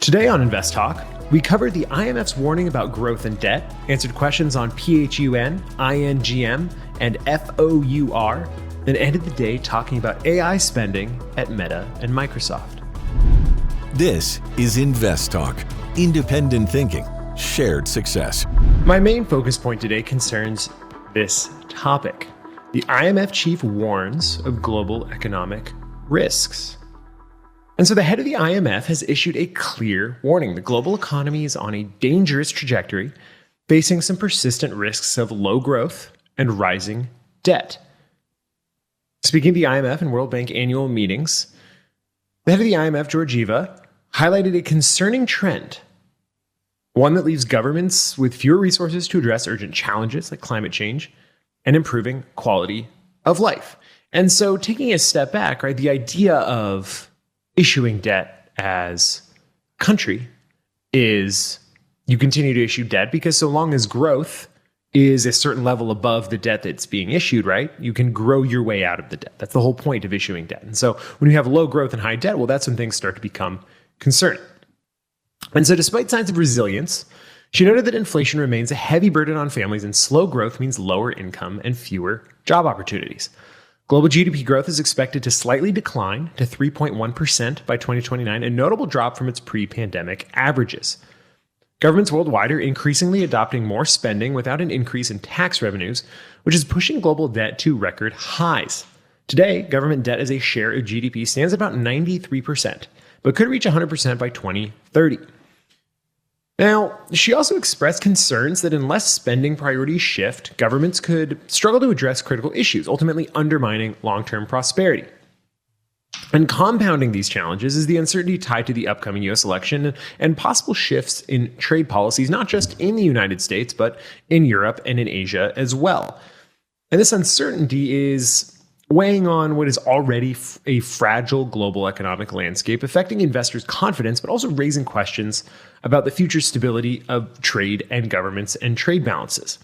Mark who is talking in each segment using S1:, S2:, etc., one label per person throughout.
S1: Today on InvestTalk, we covered the IMF's warning about growth and debt, answered questions on PHUN, INGM, and FOUR, then ended the day talking about AI spending at Meta and Microsoft.
S2: This is InvestTalk, independent thinking, shared success.
S1: My main focus point today concerns this topic. The IMF chief warns of global economic risks. And so the head of the IMF has issued a clear warning. The global economy is on a dangerous trajectory, facing some persistent risks of low growth and rising debt. Speaking of the IMF and World Bank annual meetings, the head of the IMF, Georgieva, highlighted a concerning trend, one that leaves governments with fewer resources to address urgent challenges like climate change and improving quality of life. And so taking a step back, right, the idea of issuing debt as a country is you continue to issue debt because so long as growth is a certain level above the debt that's being issued, right, you can grow your way out of the debt. That's the whole point of issuing debt. And so when you have low growth and high debt, well, that's when things start to become concerning. And so despite signs of resilience, she noted that inflation remains a heavy burden on families and slow growth means lower income and fewer job opportunities. Global GDP growth is expected to slightly decline to 3.1% by 2029, a notable drop from its pre-pandemic averages. Governments worldwide are increasingly adopting more spending without an increase in tax revenues, which is pushing global debt to record highs. Today, government debt as a share of GDP stands at about 93%, but could reach 100% by 2030. Now, she also expressed concerns that unless spending priorities shift, governments could struggle to address critical issues, ultimately undermining long-term prosperity. And compounding these challenges is the uncertainty tied to the upcoming U.S. election and possible shifts in trade policies, not just in the United States, but in Europe and in Asia as well. And this uncertainty is weighing on what is already a fragile global economic landscape, affecting investors' confidence, but also raising questions about the future stability of trade and governments and trade balances.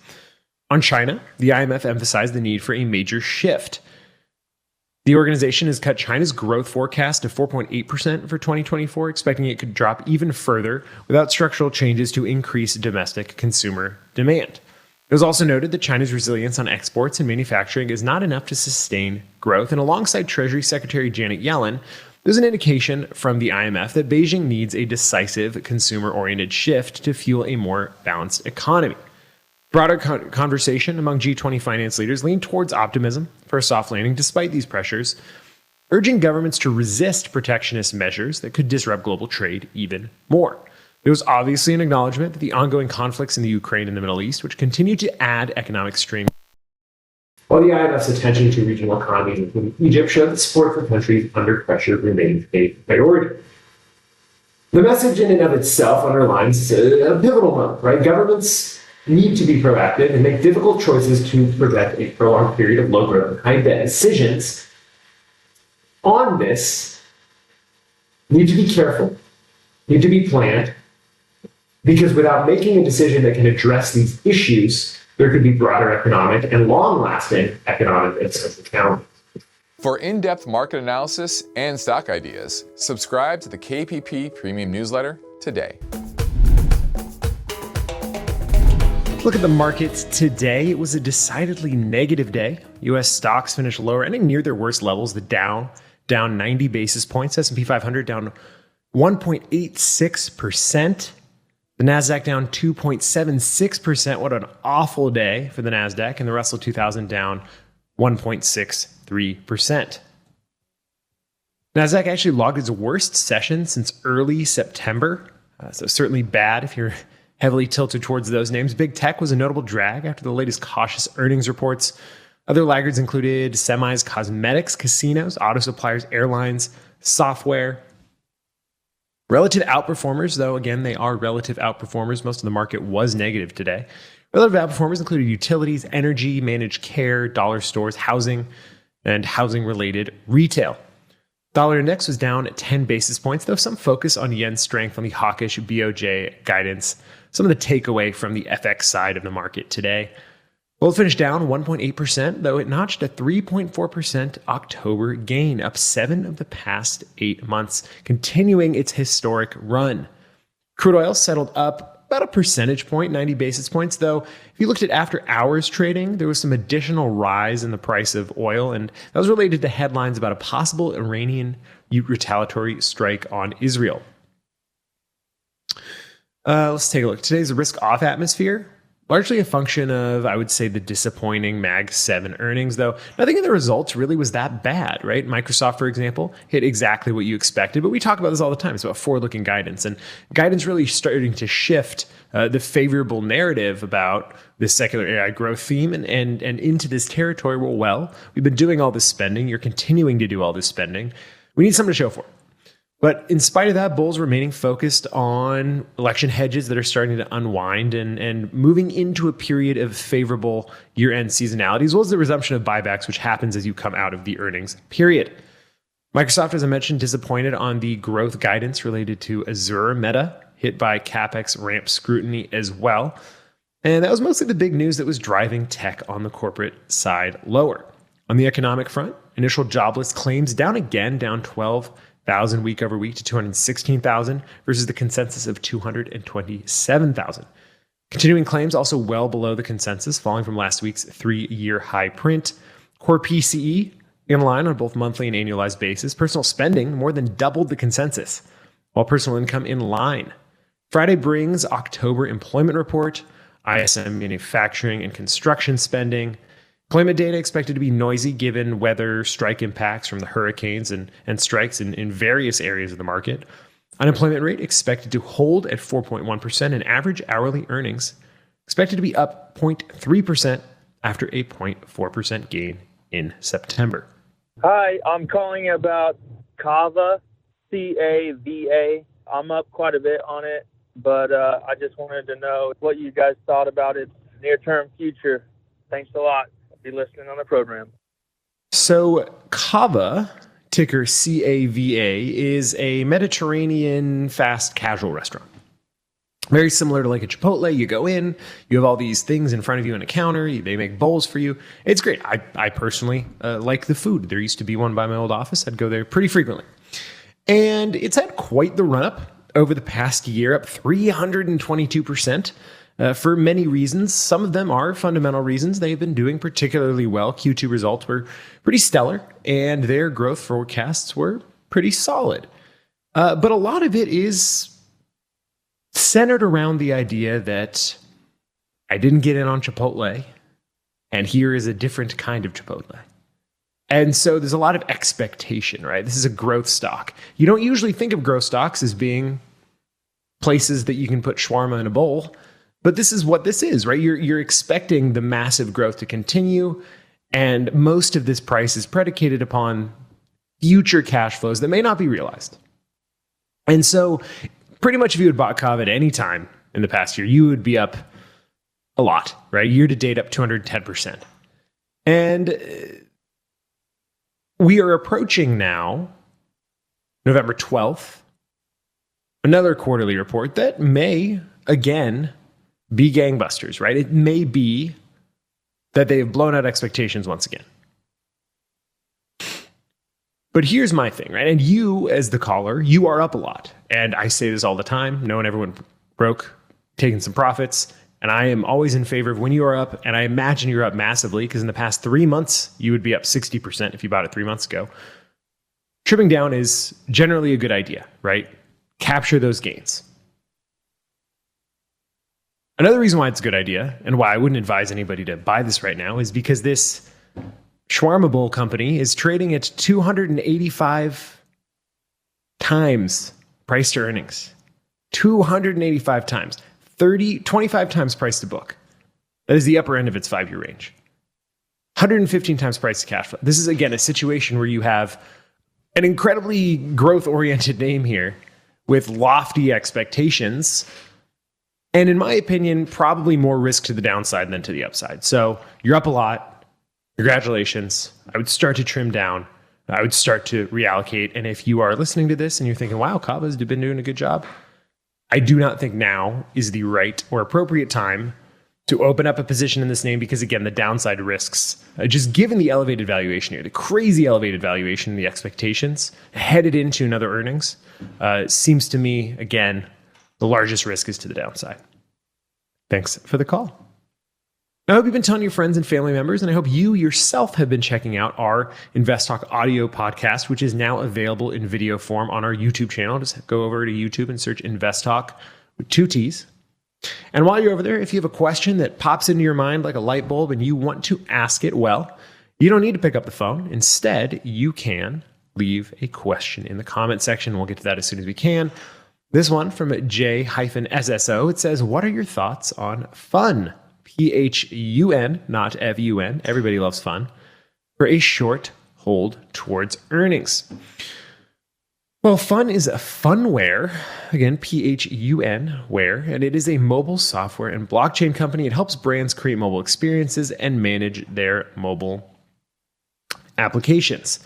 S1: On China, the IMF emphasized the need for a major shift. The organization has cut China's growth forecast to 4.8% for 2024, expecting it could drop even further without structural changes to increase domestic consumer demand. It was also noted that China's resilience on exports and manufacturing is not enough to sustain growth. And alongside Treasury Secretary Janet Yellen, there's an indication from the IMF that Beijing needs a decisive consumer-oriented shift to fuel a more balanced economy. Broader conversation among G20 finance leaders leaned towards optimism for a soft landing despite these pressures, urging governments to resist protectionist measures that could disrupt global trade even more. There was obviously an acknowledgement that the ongoing conflicts in the Ukraine and the Middle East, which continue to add economic strain, while the IMF's attention to regional economies, including Egypt, showed that support for countries under pressure remains a priority. The message in and of itself underlines a pivotal moment, right? Governments need to be proactive and make difficult choices to prevent a prolonged period of low growth and high debt. Decisions on this need to be careful, need to be planned, because without making a decision that can address these issues, there could be broader economic and long-lasting economic and social challenges.
S3: For in-depth market analysis and stock ideas, subscribe to the KPP Premium Newsletter today.
S1: Look at the markets today. It was a decidedly negative day. U.S. stocks finished lower, ending near their worst levels. The Dow down 90 basis points, S&P 500 down 1.86%. The NASDAQ down 2.76%. What an awful day for the NASDAQ. And the Russell 2000 down 1.63%. NASDAQ actually logged its worst session since early September. So certainly bad if you're heavily tilted towards those names. Big tech was a notable drag after the latest cautious earnings reports. Other laggards included semis, cosmetics, casinos, auto suppliers, airlines, software. Relative outperformers, though, again, they are relative outperformers. Most of the market was negative today. Relative outperformers included utilities, energy, managed care, dollar stores, housing, and housing-related retail. Dollar index was down at 10 basis points, though some focus on yen strength on the hawkish BOJ guidance. Some of the takeaway from the FX side of the market today. Gold finished down 1.8%, though it notched a 3.4% October gain, up 7 of the past 8 months, continuing its historic run. Crude oil settled up about a percentage point, 90 basis points, though. If you looked at after hours trading, there was some additional rise in the price of oil, and that was related to headlines about a possible Iranian retaliatory strike on Israel. Let's take a look. Today's risk-off atmosphere, largely a function of, I would say, the disappointing Mag 7 earnings, though nothing in the results really was that bad, right? Microsoft, for example, hit exactly what you expected, but we talk about this all the time. It's about forward-looking guidance, and guidance really starting to shift the favorable narrative about this secular AI growth theme and into this territory where, well, we've been doing all this spending. You're continuing to do all this spending. We need something to show for it. But in spite of that, bulls remaining focused on election hedges that are starting to unwind and moving into a period of favorable year-end seasonality, as well as the resumption of buybacks, which happens as you come out of the earnings period. Microsoft, as I mentioned, disappointed on the growth guidance related to Azure. Meta hit by CapEx ramp scrutiny as well. And that was mostly the big news that was driving tech on the corporate side lower. On the economic front, initial jobless claims down again, down 12,000 week over week to 216,000 versus the consensus of 227,000. Continuing claims also well below the consensus, falling from last week's 3-year high print. Core PCE in line on both monthly and annualized basis. Personal spending more than doubled the consensus, while personal income in line. Friday brings October employment report, ISM manufacturing and construction spending. Employment data expected to be noisy given weather strike impacts from the hurricanes and strikes in various areas of the market. Unemployment rate expected to hold at 4.1%, and average hourly earnings expected to be up 0.3% after a 0.4% gain in September.
S4: Hi, I'm calling about CAVA, CAVA. I'm up quite a bit on it, but I just wanted to know what you guys thought about its near-term future. Thanks a lot. Be listening on the program.
S1: So CAVA, ticker CAVA, is a Mediterranean fast casual restaurant. Very similar to like a Chipotle. You go in, you have all these things in front of you on a counter. They make bowls for you. It's great. I personally like the food. There used to be one by my old office. I'd go there pretty frequently. And it's had quite the run up over the past year, up 322%. For many reasons. Some of them are fundamental reasons. They've been doing particularly well. Q2 results were pretty stellar, and their growth forecasts were pretty solid. But a lot of it is centered around the idea that I didn't get in on Chipotle, and here is a different kind of Chipotle. And so there's a lot of expectation, right? This is a growth stock. You don't usually think of growth stocks as being places that you can put shawarma in a bowl. But this is what this is, right? You're expecting the massive growth to continue, and most of this price is predicated upon future cash flows that may not be realized. And so pretty much if you had bought CAVA at any time in the past year, you would be up a lot, right? Year to date up 210%. And we are approaching now, November 12th, another quarterly report that may, again, be gangbusters, right? It may be that they have blown out expectations once again. But here's my thing, right? And you, as the caller, you are up a lot. And I say this all the time. Knowing everyone broke, taking some profits. And I am always in favor of when you are up. And I imagine you're up massively because in the past 3 months, you would be up 60% if you bought it 3 months ago. Trimming down is generally a good idea, right? Capture those gains. Another reason why it's a good idea and why I wouldn't advise anybody to buy this right now is because this shawarma bowl company is trading at 285 times price to earnings. 285 times. 25 times price to book. That is the upper end of its 5-year range. 115 times price to cash flow. This is, again, a situation where you have an incredibly growth-oriented name here with lofty expectations. And in my opinion, probably more risk to the downside than to the upside. So you're up a lot. Congratulations. I would start to trim down. I would start to reallocate. And if you are listening to this and you're thinking, wow, CAVA's been doing a good job, I do not think now is the right or appropriate time to open up a position in this name because, again, the downside risks, just given the elevated valuation here, the crazy elevated valuation, the expectations headed into another earnings, seems to me, again, The largest risk is to the downside. Thanks for the call. I hope you've been telling your friends and family members, and I hope you yourself have been checking out our InvestTalk audio podcast, which is now available in video form on our YouTube channel. Just go over to YouTube and search InvestTalk with 2 T's. And while you're over there, if you have a question that pops into your mind like a light bulb and you want to ask it, well, you don't need to pick up the phone. Instead, you can leave a question in the comment section. We'll get to that as soon as we can. This one from J-SSO, it says, what are your thoughts on PHUN? PHUN, not FUN. Everybody loves fun. For a short hold towards earnings. Well, PHUN is a Phunware, again, PHUN, ware, and it is a mobile software and blockchain company. It helps brands create mobile experiences and manage their mobile applications.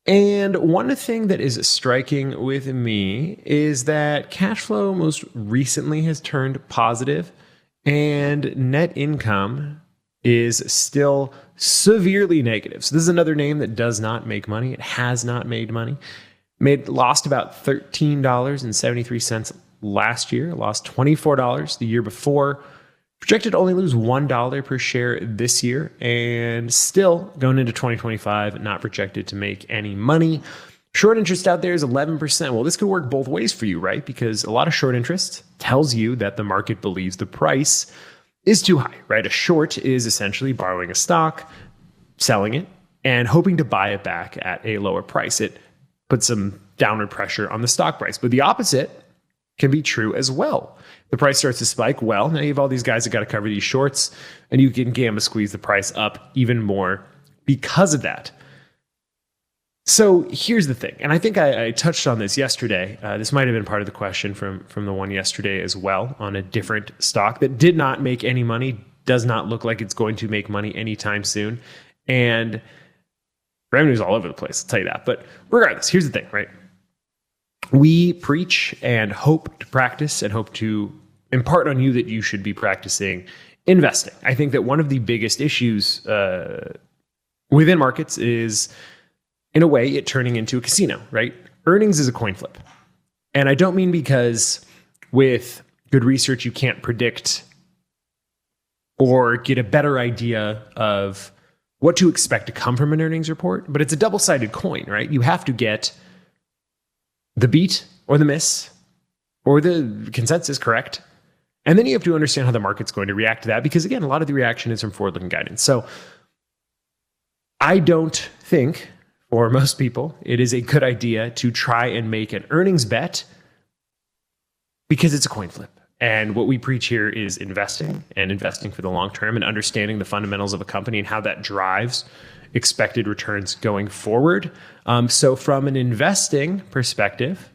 S1: And one thing that is striking with me is that cash flow most recently has turned positive, and net income is still severely negative. So this is another name that does not make money. It has not made money. Lost about $13.73 last year, lost $24 the year before, projected to only lose $1 per share this year, and still going into 2025, not projected to make any money. Short interest out there is 11%. Well, this could work both ways for you, right? Because a lot of short interest tells you that the market believes the price is too high, right? A short is essentially borrowing a stock, selling it, and hoping to buy it back at a lower price. It puts some downward pressure on the stock price. But the opposite can be true as well. The price starts to spike. Well, now you have all these guys that got to cover these shorts, and you can gamma squeeze the price up even more because of that. So here's the thing, and I think I touched on this yesterday. This might have been part of the question from the one yesterday as well on a different stock that did not make any money, does not look like it's going to make money anytime soon, and revenue's all over the place, I'll tell you that. But regardless, here's the thing, right? We preach and hope to practice and hope to impart on you that you should be practicing investing. I think that one of the biggest issues within markets is, in a way, it turning into a casino, right? Earnings is a coin flip. And I don't mean because with good research, you can't predict or get a better idea of what to expect to come from an earnings report, but it's a double-sided coin, right? You have to get the beat or the miss or the consensus correct. And then you have to understand how the market's going to react to that, because again, a lot of the reaction is from forward-looking guidance. So I don't think, for most people, it is a good idea to try and make an earnings bet because it's a coin flip. And what we preach here is investing, and investing for the long term, and understanding the fundamentals of a company and how that drives expected returns going forward. So from an investing perspective,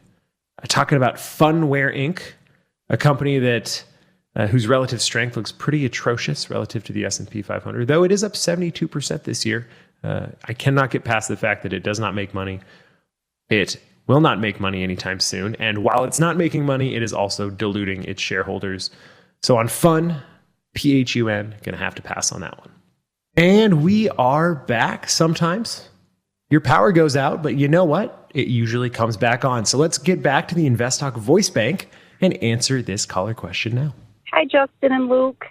S1: talking about Phunware Inc., a company that whose relative strength looks pretty atrocious relative to the S&P 500, though it is up 72% this year. I cannot get past the fact that it does not make money. It will not make money anytime soon. And while it's not making money, it is also diluting its shareholders. So on PHUN, PHUN, going to have to pass on that one. And we are back. Sometimes your power goes out, but you know what? It usually comes back on. So let's get back to the InvestTalk voice bank and answer this caller question now.
S5: Hi, Justin and Luke.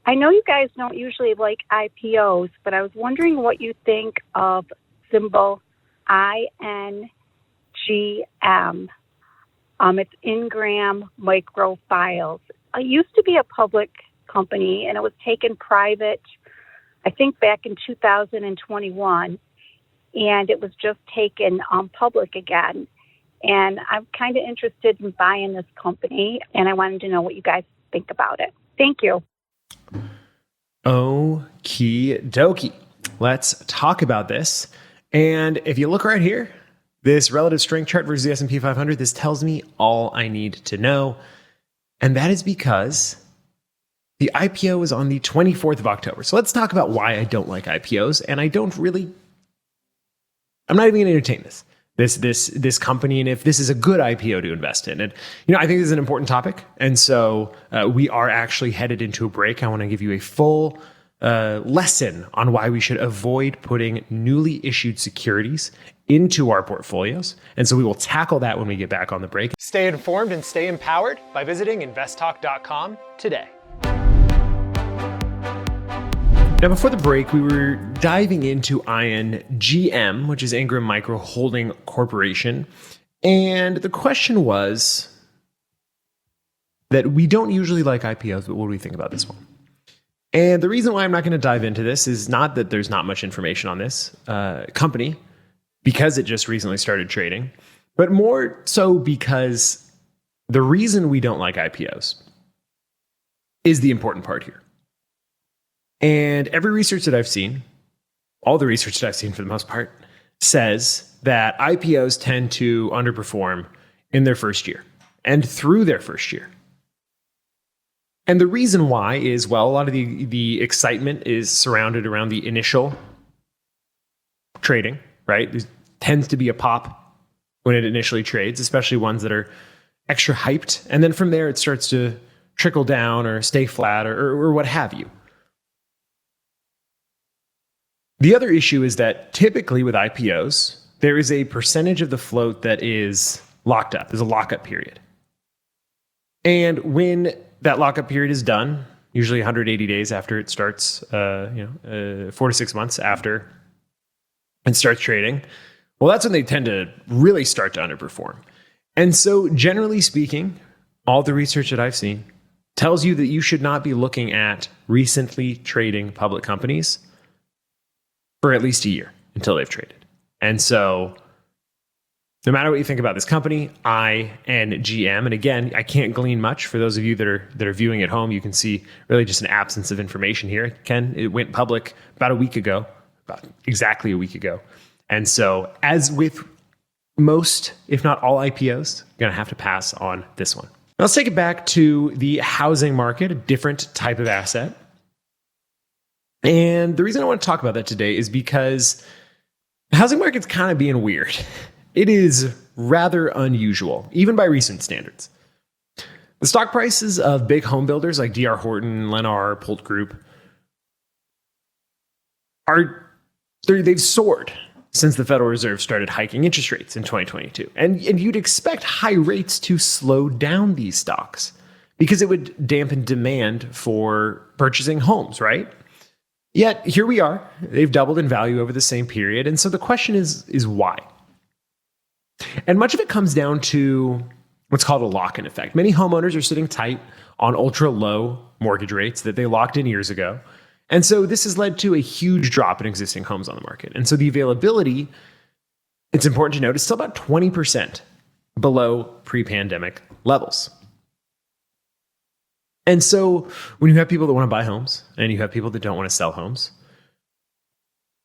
S5: I know you guys don't usually like IPOs, but I was wondering what you think of symbol INGM. It's Ingram Microfiles. It used to be a public company, and it was taken private, I think, back in 2021, and it was just taken public again. And I'm kind of interested in buying this company, and I wanted to know what you guys think about it. Thank you.
S1: Okie dokie. Let's talk about this. And if you look right here, this relative strength chart versus the S&P 500, this tells me all I need to know. And that is because the IPO was on the 24th of October. So let's talk about why I don't like IPOs. And I'm not even going to entertain this company, and if this is a good IPO to invest in. And, I think this is an important topic. And so we are actually headed into a break. I want to give you a full lesson on why we should avoid putting newly issued securities into our portfolios. And so we will tackle that when we get back on the break.
S6: Stay informed and stay empowered by visiting investtalk.com today.
S1: Now, before the break, we were diving into INGM, which is Ingram Micro Holding Corporation. And the question was that we don't usually like IPOs, but what do we think about this one? And the reason why I'm not going to dive into this is not that there's not much information on this company, because it just recently started trading, but more so because the reason we don't like IPOs is the important part here. And every research that I've seen, all the research that I've seen for the most part, says that IPOs tend to underperform in their first year and through their first year. And the reason why is, well, a lot of the excitement is surrounded around the initial trading, right? There tends to be a pop when it initially trades, especially ones that are extra hyped. And then from there, it starts to trickle down or stay flat or what have you. The other issue is that typically with IPOs, there is a percentage of the float that is locked up. There's a lockup period. And when that lockup period is done, usually 180 days after it starts, 4 to 6 months after it starts trading, well, that's when they tend to really start to underperform. And so generally speaking, all the research that I've seen tells you that you should not be looking at recently trading public companies for at least a year until they've traded. And so no matter what you think about this company, INGM, and again, I can't glean much for those of you that are viewing at home. You can see really just an absence of information here. It went public about exactly a week ago. And so as with most, if not all IPOs, I'm going to have to pass on this one. Now let's take it back to the housing market, a different type of asset. And the reason I want to talk about that today is because the housing market's kind of being weird. It is rather unusual, even by recent standards. The stock prices of big home builders like D.R. Horton, Lennar, Pult Group they've soared since the Federal Reserve started hiking interest rates in 2022. And you'd expect high rates to slow down these stocks because it would dampen demand for purchasing homes, right? Yet here we are. They've doubled in value over the same period. And so the question is why? And much of it comes down to what's called a lock-in effect. Many homeowners are sitting tight on ultra-low mortgage rates that they locked in years ago. And so this has led to a huge drop in existing homes on the market. And so the availability, it's important to note, is still about 20% below pre-pandemic levels. And so when you have people that want to buy homes and you have people that don't want to sell homes,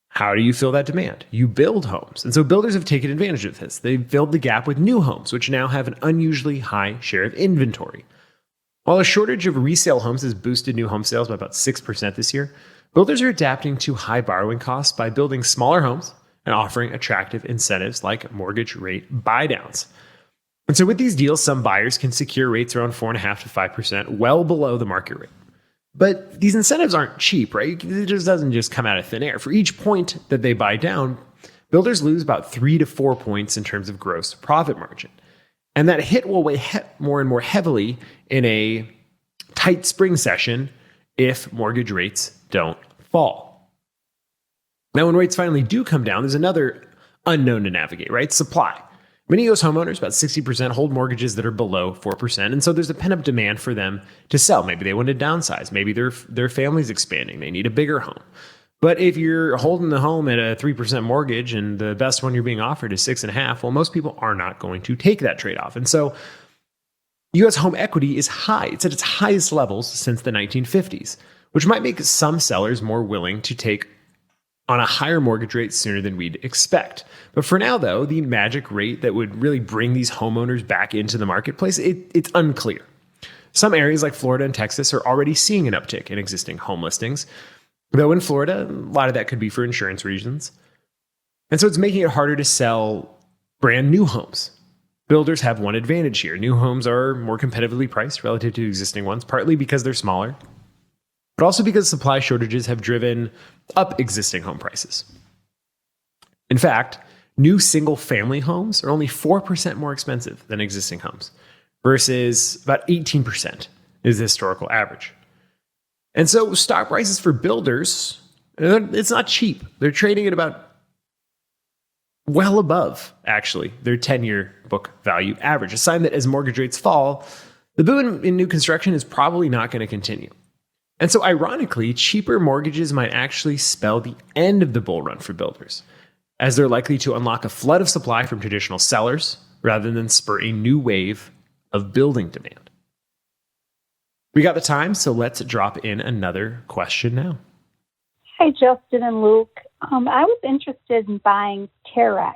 S1: how do you fill that demand? You build homes. And so builders have taken advantage of this. They've filled the gap with new homes, which now have an unusually high share of inventory. While a shortage of resale homes has boosted new home sales by about 6% this year, builders are adapting to high borrowing costs by building smaller homes and offering attractive incentives like mortgage rate buydowns. And so with these deals, some buyers can secure rates around 4.5% to 5%, well below the market rate. But these incentives aren't cheap, right? It just doesn't just come out of thin air. For each point that they buy down, builders lose about 3 to 4 points in terms of gross profit margin. And that hit will weigh more and more heavily in a tight spring session if mortgage rates don't fall. Now, when rates finally do come down, there's another unknown to navigate, right? Supply. Many U.S. homeowners, about 60%, hold mortgages that are below 4%. And so there's a pent-up demand for them to sell. Maybe they want to downsize. Maybe their family's expanding. They need a bigger home. But if you're holding the home at a 3% mortgage and the best one you're being offered is 6.5%, well, most people are not going to take that trade-off. And so U.S. home equity is high. It's at its highest levels since the 1950s, which might make some sellers more willing to take on a higher mortgage rate sooner than we'd expect. But for now, though, the magic rate that would really bring these homeowners back into the marketplace, it's unclear. Some areas like Florida and Texas are already seeing an uptick in existing home listings, though in Florida, a lot of that could be for insurance reasons. And so it's making it harder to sell brand new homes. Builders have one advantage here. New homes are more competitively priced relative to existing ones, partly because they're smaller, but also because supply shortages have driven up existing home prices. In fact, New single-family homes are only 4% more expensive than existing homes, versus about 18% is the historical average. And so stock prices for builders, it's not cheap. They're trading at about well above, actually, their 10-year book value average, a sign that as mortgage rates fall, the boom in new construction is probably not going to continue. And so ironically, cheaper mortgages might actually spell the end of the bull run for builders, as they're likely to unlock a flood of supply from traditional sellers rather than spur a new wave of building demand. We got the time, so let's drop in another question now.
S5: Hi, Justin and Luke. I was interested in buying Terex,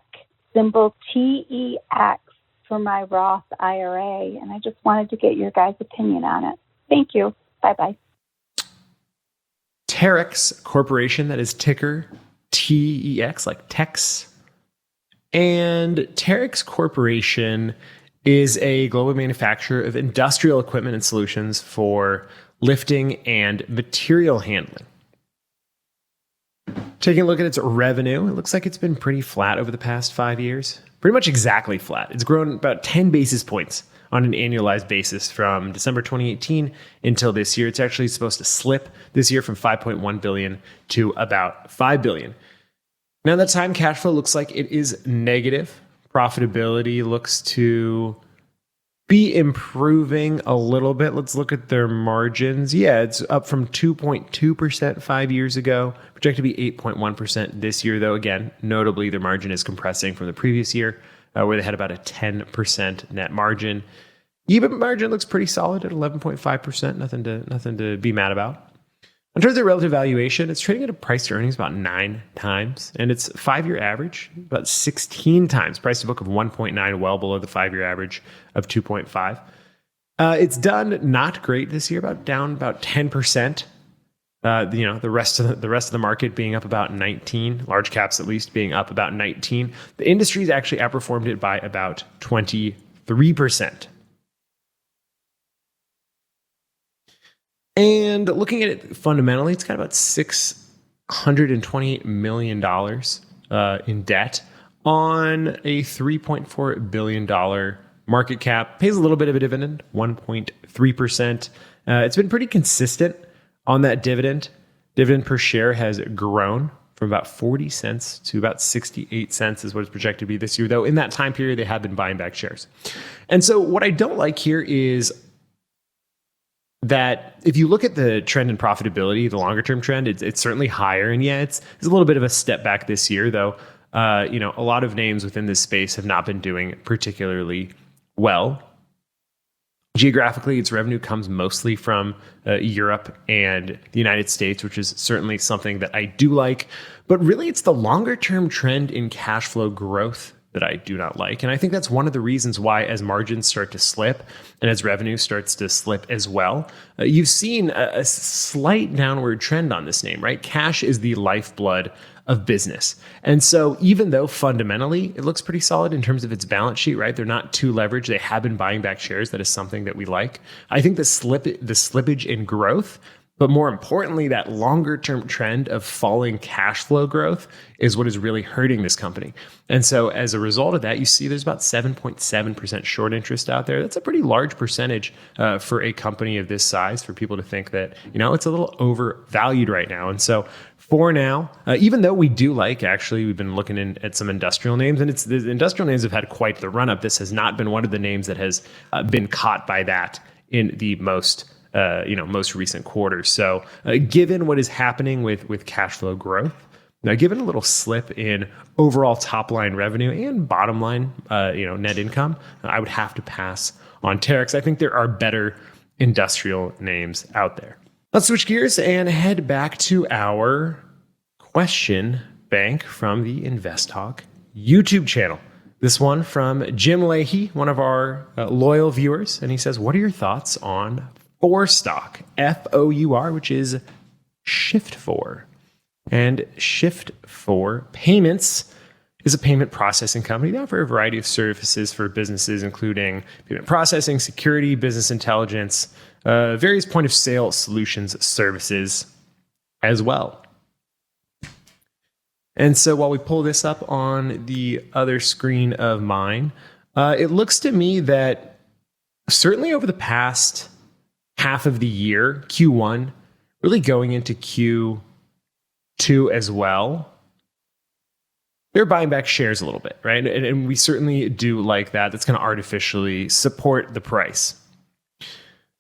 S5: symbol TEX, for my Roth IRA, and I just wanted to get your guys' opinion on it. Thank you. Bye-bye.
S1: Terex Corporation, that is ticker TEX, like Tex. And Terex Corporation is a global manufacturer of industrial equipment and solutions for lifting and material handling. Taking a look at its revenue, it looks like it's been pretty flat over the past 5 years. Pretty much exactly flat. It's grown about 10 basis points on an annualized basis from December 2018 until this year. It's actually supposed to slip this year from 5.1 billion to about 5 billion. Now that time cash flow looks like it is negative. Profitability looks to be improving a little bit. Let's look at their margins. Yeah, it's up from 2.2% 5 years ago, projected to be 8.1% this year, though. Again, notably, their margin is compressing from the previous year, where they had about a 10% net margin. EBIT margin looks pretty solid at 11.5%. Nothing to be mad about. In terms of relative valuation, it's trading at a price to earnings about 9 times, and its 5-year average about 16 times. Price to book of 1.9, well below the 5-year average of 2.5. It's done not great this year, down about 10%. The rest of the market being up about 19, large caps at least being up about 19. The industry's actually outperformed it by about 23%. And looking at it fundamentally, it's got about $628 million in debt on a $3.4 billion market cap. Pays a little bit of a dividend, 1.3%. It's been pretty consistent on that dividend. Dividend per share has grown from about 40 cents to about 68 cents is what it's projected to be this year, though in that time period, they have been buying back shares. And so what I don't like here is that if you look at the trend in profitability, the longer term trend, it's certainly higher. And yeah, it's a little bit of a step back this year, though. A lot of names within this space have not been doing particularly well. Geographically, its revenue comes mostly from Europe and the United States, which is certainly something that I do like. But really, it's the longer term trend in cash flow growth that I do not like. And I think that's one of the reasons why, as margins start to slip and as revenue starts to slip as well, you've seen a slight downward trend on this name, right? Cash is the lifeblood of business. And so even though fundamentally it looks pretty solid in terms of its balance sheet, right? They're not too leveraged. They have been buying back shares. That is something that we like. I think the slippage in growth, but more importantly, that longer term trend of falling cash flow growth is what is really hurting this company. And so as a result of that, you see there's about 7.7% short interest out there. That's a pretty large percentage for a company of this size, for people to think that, it's a little overvalued right now. And so for now, even though we do like, actually, we've been looking at some industrial names, and the industrial names have had quite the run up. This has not been one of the names that has been caught by that in the most recent quarters. So given what is happening with cash flow growth, now given a little slip in overall top line revenue and bottom line, net income, I would have to pass on Terex. I think there are better industrial names out there. Let's switch gears and head back to our question bank from the InvestTalk YouTube channel. This one from Jim Leahy, one of our loyal viewers. And he says, what are your thoughts on FOUR stock, FOUR, which is Shift4. And Shift4 Payments is a payment processing company. They offer a variety of services for businesses, including payment processing, security, business intelligence, various point of sale solutions services as well. And so while we pull this up on the other screen of mine, it looks to me that certainly over the past half of the year, Q1, really going into Q2 as well, they're buying back shares a little bit, right? And we certainly do like that. That's going to artificially support the price.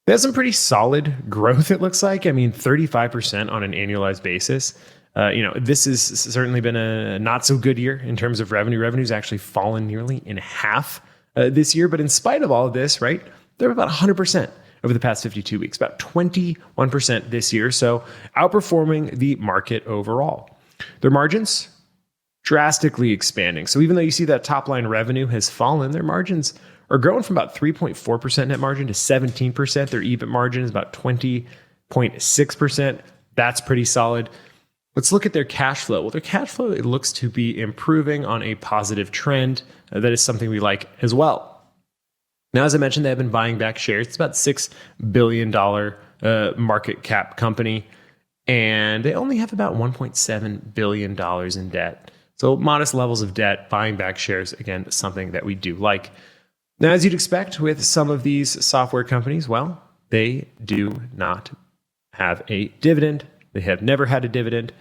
S1: They have some pretty solid growth, it looks like. I mean, 35% on an annualized basis. This has certainly been a not so good year in terms of revenue. Revenue's actually fallen nearly in half this year. But in spite of all of this, right, they're about 100% over the past 52 weeks, about 21% this year. So outperforming the market overall. Their margins drastically expanding. So even though you see that top line revenue has fallen, their margins are growing from about 3.4% net margin to 17%. Their EBIT margin is about 20.6%. That's pretty solid. Let's look at their cash flow. Well, their cash flow, it looks to be improving on a positive trend. That is something we like as well. Now, as I mentioned, they have been buying back shares. It's about $6 billion market cap company, and they only have about $1.7 billion in debt. So modest levels of debt, buying back shares, again, something that we do like. Now, as you'd expect with some of these software companies, well, they do not have a dividend. They have never had a dividend.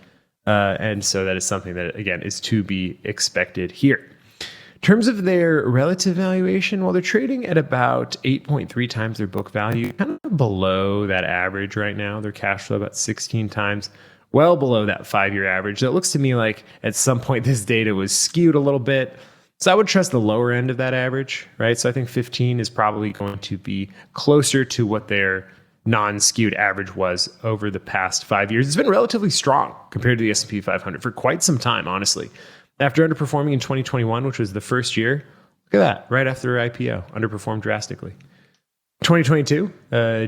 S1: And so that is something that, again, is to be expected here. In terms of their relative valuation, well, they're trading at about 8.3 times their book value, kind of below that average right now. Their cash flow about 16 times, well below that 5-year average. So it looks to me like at some point this data was skewed a little bit. So I would trust the lower end of that average, right? So I think 15 is probably going to be closer to what their non-skewed average was over the past 5 years. It's been relatively strong compared to the S&P 500 for quite some time, honestly. After underperforming in 2021, which was the first year, look at that, right after their IPO, underperformed drastically. 2022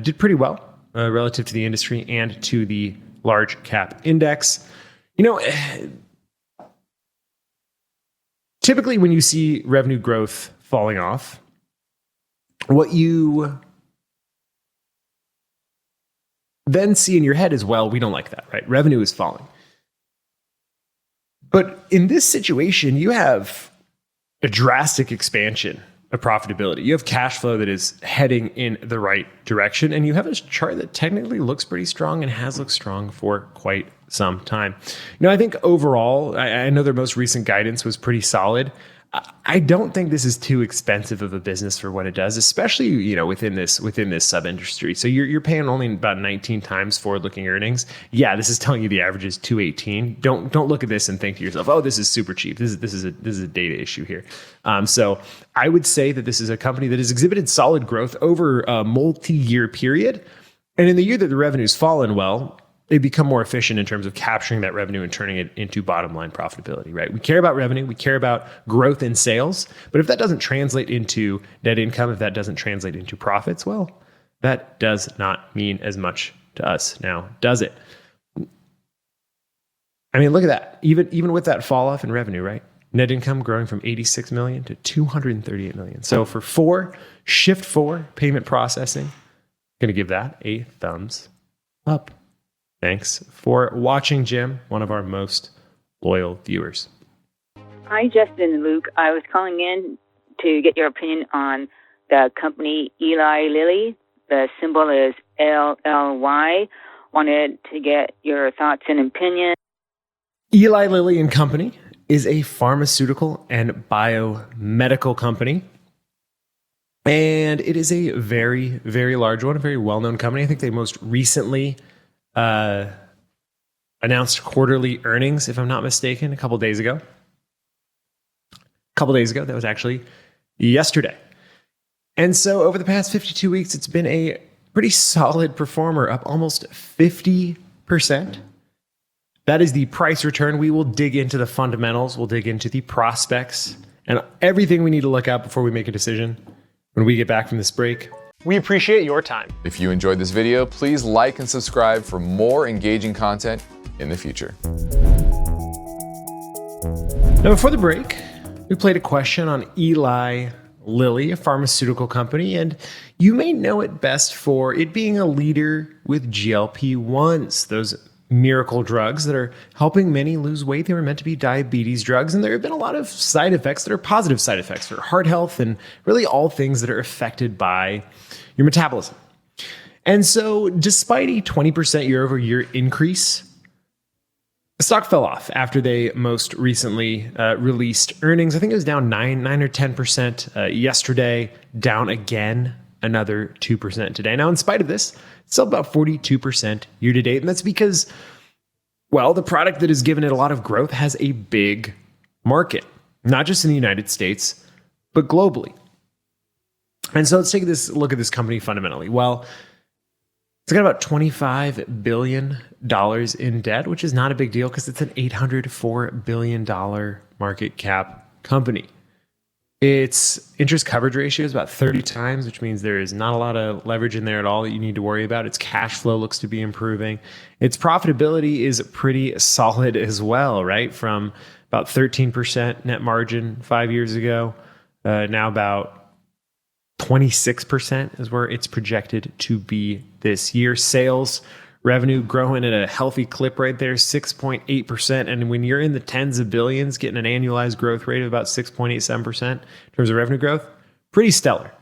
S1: did pretty well relative to the industry and to the large cap index. Typically when you see revenue growth falling off, what you then see in your head is, well, we don't like that, right? Revenue is falling. But in this situation, you have a drastic expansion of profitability. You have cash flow that is heading in the right direction, and you have a chart that technically looks pretty strong and has looked strong for quite some time. I think overall, I know their most recent guidance was pretty solid. I don't think this is too expensive of a business for what it does, especially within this sub industry. So you're paying only about 19 times forward-looking earnings. Yeah, this is telling you the average is 218. Don't look at this and think to yourself, oh, this is super cheap. This is a data issue here. So I would say that this is a company that has exhibited solid growth over a multi-year period, and in the year that the revenue's fallen, well, they become more efficient in terms of capturing that revenue and turning it into bottom line profitability, right? We care about revenue, we care about growth in sales, but if that doesn't translate into net income, if that doesn't translate into profits, well, that does not mean as much to us now, does it? I mean, look at that. Even with that fall off in revenue, right? Net income growing from 86 million to 238 million. So for Shift 4 payment processing, I'm going to give that a thumbs up. Thanks for watching, Jim, one of our most loyal viewers.
S7: Hi, Justin and Luke. I was calling in to get your opinion on the company Eli Lilly. The symbol is LLY. Wanted to get your thoughts and opinion.
S1: Eli Lilly and Company is a pharmaceutical and biomedical company. And it is a very, very large one, a very well-known company. I think they most recently announced quarterly earnings, if I'm not mistaken, a couple days ago. That was actually yesterday. And so over the past 52 weeks, it's been a pretty solid performer, up almost 50%. That is the price return. We will dig into the fundamentals. We'll dig into the prospects and everything we need to look at before we make a decision when we get back from this break.
S6: We appreciate your time.
S3: If you enjoyed this video, please like and subscribe for more engaging content in the future.
S1: Now, before the break, we played a question on Eli Lilly, a pharmaceutical company, and you may know it best for it being a leader with GLP-1s, those miracle drugs that are helping many lose weight. They were meant to be diabetes drugs, and there have been a lot of side effects that are positive side effects for heart health and really all things that are affected by your metabolism. And so despite a 20% year over year increase, the stock fell off after they most recently released earnings. I think it was down 9 or 10% yesterday, down again another 2% today. Now, in spite of this, it's still about 42% year to date. And that's because, well, the product that has given it a lot of growth has a big market, not just in the United States, but globally. And so let's take this look at this company fundamentally. Well, it's got about $25 billion in debt, which is not a big deal because it's an $804 billion market cap company. Its interest coverage ratio is about 30 times, which means there is not a lot of leverage in there at all that you need to worry about. Its cash flow looks to be improving. Its profitability is pretty solid as well, right? From about 13% net margin 5 years ago, now about 26% is where it's projected to be this year. Sales revenue growing at a healthy clip right there, 6.8%. And when you're in the tens of billions, getting an annualized growth rate of about 6.87% in terms of revenue growth, pretty stellar.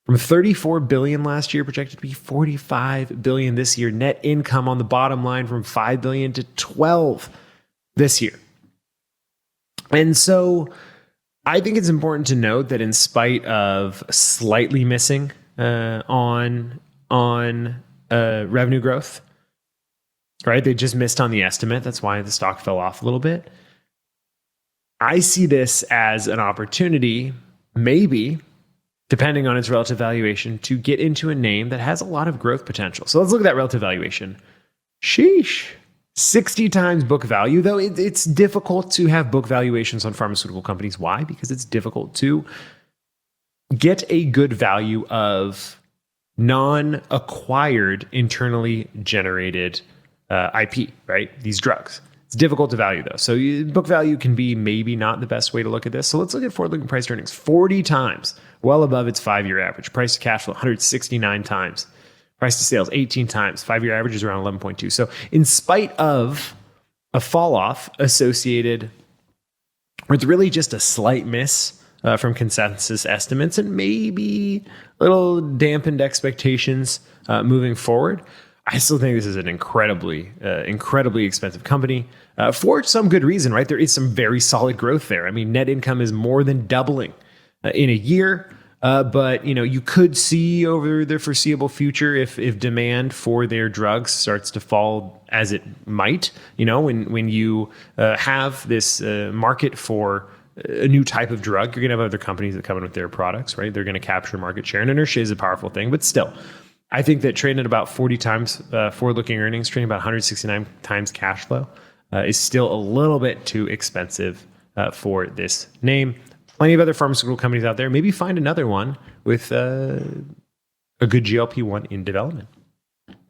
S1: From 34 billion last year, projected to be 45 billion this year. Net income on the bottom line from 5 billion to 12 this year. And so I think it's important to note that in spite of slightly missing on revenue growth, right? They just missed on the estimate. That's why the stock fell off a little bit. I see this as an opportunity, maybe, depending on its relative valuation, to get into a name that has a lot of growth potential. So let's look at that relative valuation. Sheesh. 60 times book value, though it's difficult to have book valuations on pharmaceutical companies. Why? Because it's difficult to get a good value of non-acquired, internally generated IP, right? These drugs. It's difficult to value though. So book value can be maybe not the best way to look at this. So let's look at forward-looking price to earnings. 40 times, well above its 5-year average. Price to cash flow, 169 times. Price to sales, 18 times. 5-year average is around 11.2. So in spite of a fall off associated with really just a slight miss from consensus estimates and maybe a little dampened expectations moving forward, I still think this is an incredibly expensive company for some good reason, right? There is some very solid growth there. I mean, net income is more than doubling in a year. But you could see over the foreseeable future if demand for their drugs starts to fall as it might. When you have this market for a new type of drug, you're going to have other companies that come in with their products, right? They're going to capture market share, and inertia is a powerful thing. But still, I think that trading at about 40 times forward-looking earnings, trading about 169 times cash flow is still a little bit too expensive for this name. Plenty of other pharmaceutical companies out there. Maybe find another one with a good GLP-1 in development.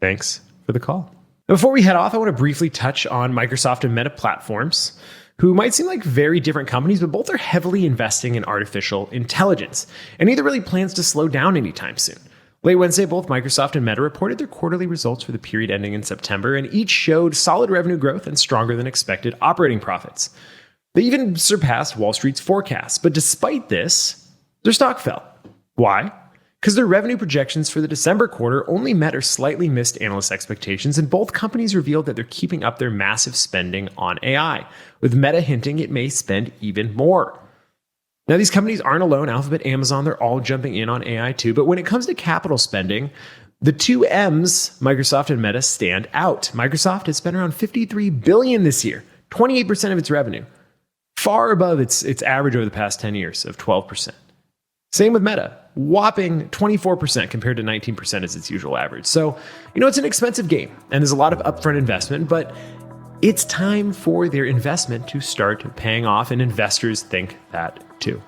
S1: Thanks for the call. Now, before we head off, I want to briefly touch on Microsoft and Meta platforms, who might seem like very different companies, but both are heavily investing in artificial intelligence, and neither really plans to slow down anytime soon. Late Wednesday, both Microsoft and Meta reported their quarterly results for the period ending in September, and each showed solid revenue growth and stronger than expected operating profits. They even surpassed Wall Street's forecasts. But despite this, their stock fell. Why? Because their revenue projections for the December quarter only met or slightly missed analyst expectations, and both companies revealed that they're keeping up their massive spending on AI, with Meta hinting it may spend even more. Now, these companies aren't alone. Alphabet, Amazon, they're all jumping in on AI too. But when it comes to capital spending, the two M's, Microsoft and Meta, stand out. Microsoft has spent around $53 billion this year, 28% of its revenue. Far above its average over the past 10 years of 12%. Same with Meta, whopping 24% compared to 19% as its usual average. So, it's an expensive game and there's a lot of upfront investment, but it's time for their investment to start paying off, and investors think that too.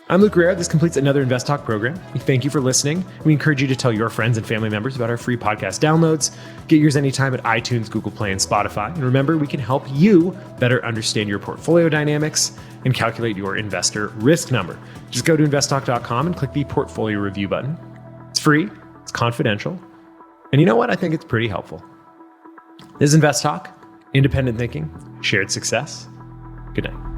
S1: I'm Luke Guerrero. This completes another InvestTalk program. We thank you for listening. We encourage you to tell your friends and family members about our free podcast downloads. Get yours anytime at iTunes, Google Play, and Spotify. And remember, we can help you better understand your portfolio dynamics and calculate your investor risk number. Just go to investtalk.com and click the portfolio review button. It's free, it's confidential, and you know what? I think it's pretty helpful. This is InvestTalk, independent thinking, shared success. Good night.